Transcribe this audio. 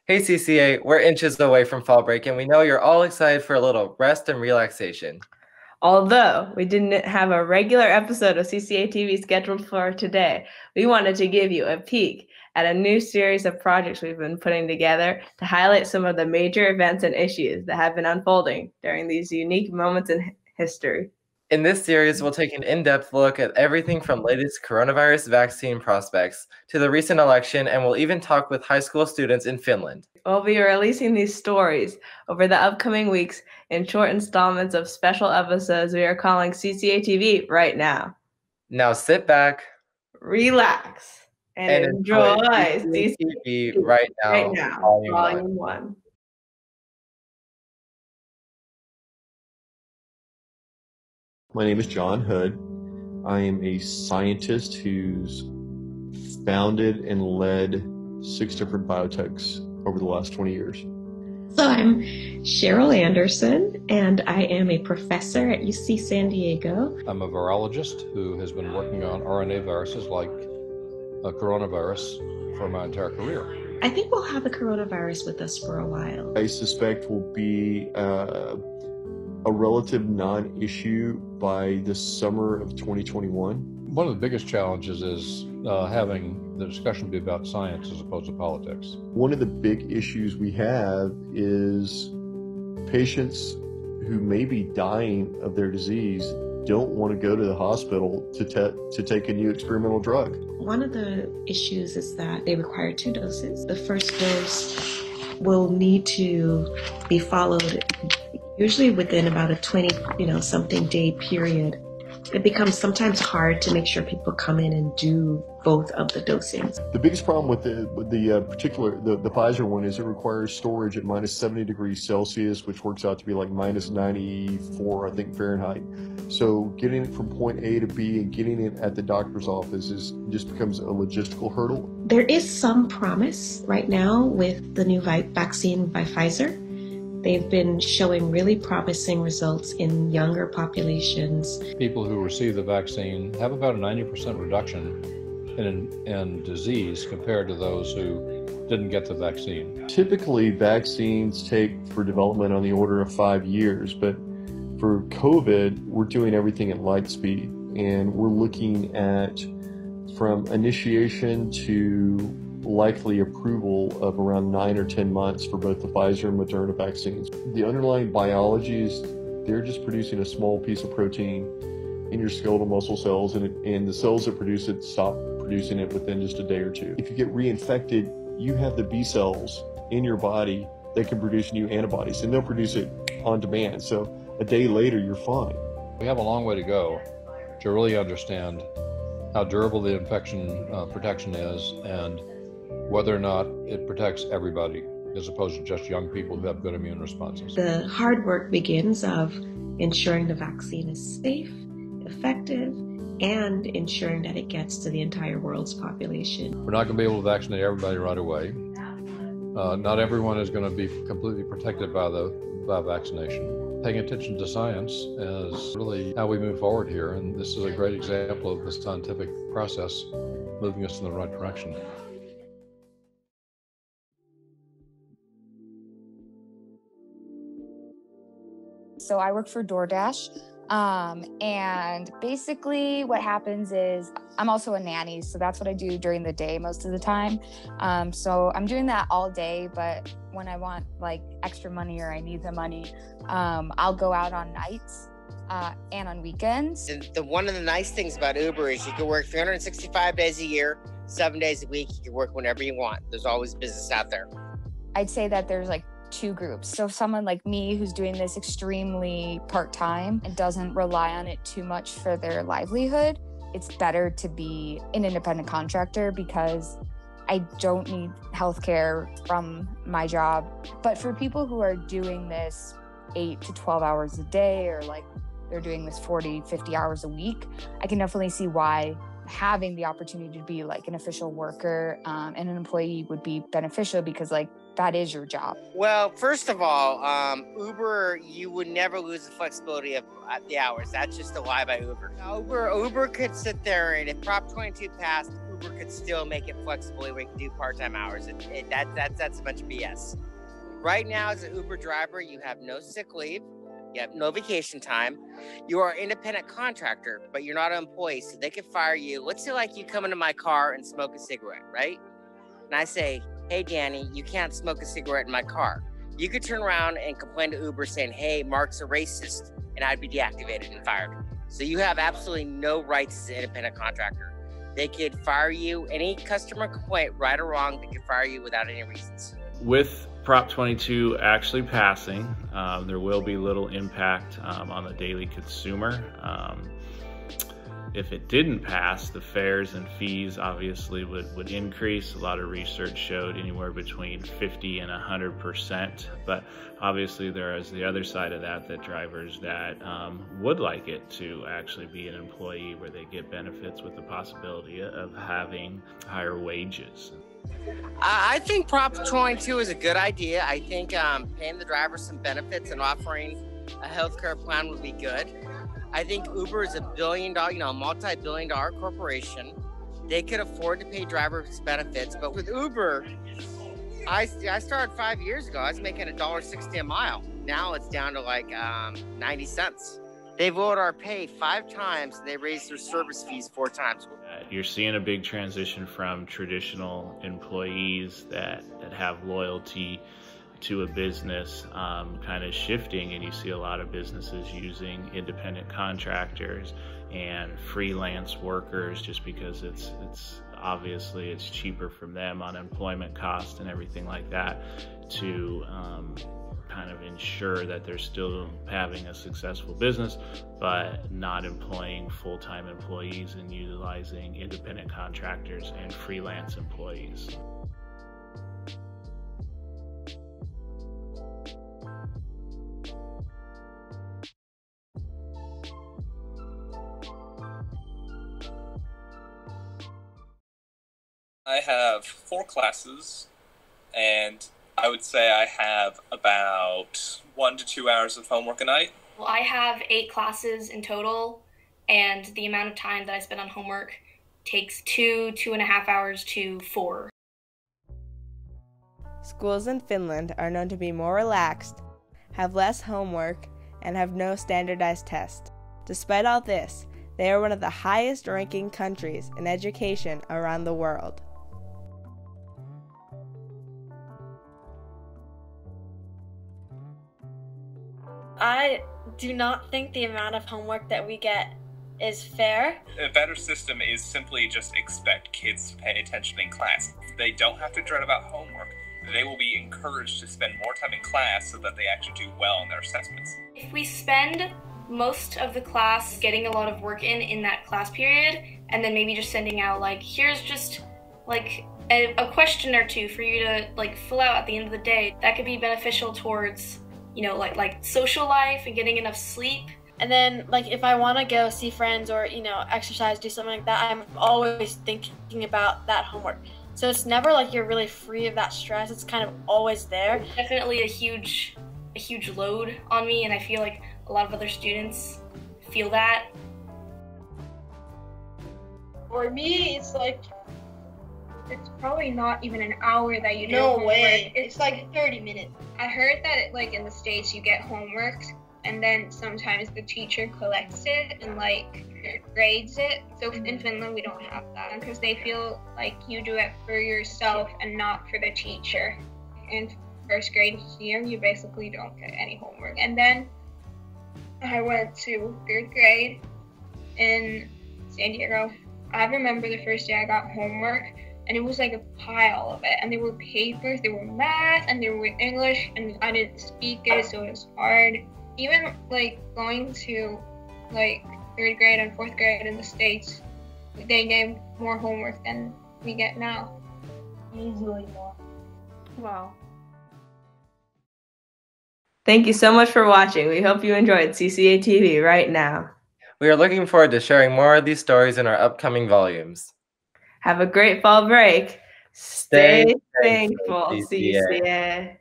Hey CCA, we're inches away from fall break and we know you're all excited for a little rest and relaxation. Although we didn't have a regular episode of CCA-TV scheduled for today, we wanted to give you a peek at a new series of projects we've been putting together to highlight some of the major events and issues that have been unfolding during these unique moments in history. In this series, we'll take an in-depth look at everything from latest coronavirus vaccine prospects to the recent election, and we'll even talk with high school students in Finland. We'll be releasing these stories over the upcoming weeks in short installments of special episodes we are calling CCA-TV right now. Now sit back, relax, and enjoy CCA-TV right now, Volume 1. My name is John Hood. I am a scientist who's founded and led 6 different biotechs over the last 20 years. So I'm Cheryl Anderson, and I am a professor at UC San Diego. I'm a virologist who has been working on RNA viruses like a coronavirus for my entire career. I think we'll have the coronavirus with us for a while. I suspect will be a relative non-issue by the summer of 2021. One of the biggest challenges is having the discussion be about science as opposed to politics. One of the big issues we have is patients who may be dying of their disease don't want to go to the hospital to take a new experimental drug. One of the issues is that they require 2 doses. The first dose will need to be followed usually within about a 20 something day period. It becomes sometimes hard to make sure people come in and do both of the dosings. The biggest problem with the Pfizer one is it requires storage at minus 70 degrees Celsius, which works out to be like minus 94, I think, Fahrenheit. So getting it from point A to B and getting it at the doctor's office just becomes a logistical hurdle. There is some promise right now with the new vaccine by Pfizer. They've been showing really promising results in younger populations. People who receive the vaccine have about a 90% reduction in disease compared to those who didn't get the vaccine. Typically, vaccines take for development on the order of 5 years, but for COVID, we're doing everything at light speed, and we're looking at from initiation to likely approval of around 9 or 10 months for both the Pfizer and Moderna vaccines. The underlying biology is they're just producing a small piece of protein in your skeletal muscle cells, and the cells that produce it stop producing it within just a day or two. If you get reinfected, you have the B cells in your body that can produce new antibodies, and they'll produce it on demand. So a day later, you're fine. We have a long way to go to really understand how durable the infection protection is and whether or not it protects everybody as opposed to just young people who have good immune responses. The hard work begins of ensuring the vaccine is safe, effective, and ensuring that it gets to the entire world's population. We're not going to be able to vaccinate everybody right away. Not everyone is going to be completely protected by vaccination. Paying attention to science is really how we move forward here, and this is a great example of the scientific process moving us in the right direction. So I work for DoorDash, and basically what happens is I'm also a nanny, so that's what I do during the day most of the time. So I'm doing that all day, but when I want like extra money or I need the money, I'll go out on nights and on weekends. One of the nice things about Uber is you can work 365 days a year, 7 days a week. You can work whenever you want. There's always business out there. I'd say that there's like 2 groups. So someone like me who's doing this extremely part-time and doesn't rely on it too much for their livelihood, it's better to be an independent contractor because I don't need healthcare from my job. But for people who are doing this 8 to 12 hours a day, or like they're doing this 40, 50 hours a week, I can definitely see why having the opportunity to be like an official worker and an employee would be beneficial, because like that is your job. Well, first of all, Uber, you would never lose the flexibility of the hours. That's just a lie by Uber. Uber could sit there, and if Prop 22 passed, Uber could still make it flexible where you can do part-time hours. That's a bunch of BS. Right now, as an Uber driver, you have no sick leave, you have no vacation time. You are an independent contractor, but you're not an employee, so they could fire you. Let's say like you come into my car and smoke a cigarette, right? And I say, hey, Danny, you can't smoke a cigarette in my car. You could turn around and complain to Uber saying, hey, Mark's a racist, and I'd be deactivated and fired. So you have absolutely no rights as an independent contractor. They could fire you, any customer complaint, right or wrong, they could fire you without any reasons. With Prop 22 actually passing, there will be little impact on the daily consumer. If it didn't pass, the fares and fees obviously would increase. A lot of research showed anywhere between 50 and 100%, but obviously there is the other side of that, that drivers that would like it to actually be an employee where they get benefits with the possibility of having higher wages. I think Prop 22 is a good idea. I think paying the drivers some benefits and offering a healthcare plan would be good. I think Uber is a billion-dollar, multi-billion-dollar corporation. They could afford to pay drivers benefits, but with Uber, I started 5 years ago. I was making $1.60 a mile. Now it's down to like 90 cents. They've lowered our pay 5 times. They raised their service fees 4 times. You're seeing a big transition from traditional employees that have loyalty to a business kind of shifting, and you see a lot of businesses using independent contractors and freelance workers just because it's obviously it's cheaper from them on employment costs and everything like that to kind of ensure that they're still having a successful business but not employing full-time employees and utilizing independent contractors and freelance employees. I have 4 classes, and I would say I have about 1 to 2 hours of homework a night. Well, I have 8 classes in total, and the amount of time that I spend on homework takes 2.5 hours to 4. Schools in Finland are known to be more relaxed, have less homework, and have no standardized tests. Despite all this, they are one of the highest ranking countries in education around the world. I do not think the amount of homework that we get is fair. A better system is simply just expect kids to pay attention in class. They don't have to dread about homework. They will be encouraged to spend more time in class so that they actually do well in their assessments. If we spend most of the class getting a lot of work in that class period, and then maybe just sending out like, here's just like a question or 2 for you to like fill out at the end of the day, that could be beneficial towards, you know, like social life and getting enough sleep. And then like if I want to go see friends or, you know, exercise, do something like that, I'm always thinking about that homework. So it's never like you're really free of that stress. It's kind of always there. Definitely a huge load on me, and I feel like a lot of other students feel that. For me, it's like, it's probably not even an hour that you do No homework. way. It's like 30 minutes. I heard that like in the States you get homework and then sometimes the teacher collects it and like grades it. So in Finland we don't have that because they feel like you do it for yourself and not for the teacher. In first grade here, you basically don't get any homework. And then I went to 3rd grade in San Diego. I remember the first day I got homework, and it was like a pile of it. And there were papers, there were math, and there were English, and I didn't speak it, so it was hard. Even like going to like 3rd grade and 4th grade in the States, they gave more homework than we get now. Easily more. Wow. Thank you so much for watching. We hope you enjoyed CCA-TV right now. We are looking forward to sharing more of these stories in our upcoming volumes. Have a great fall break. Stay Stay thankful, CCA. CCA.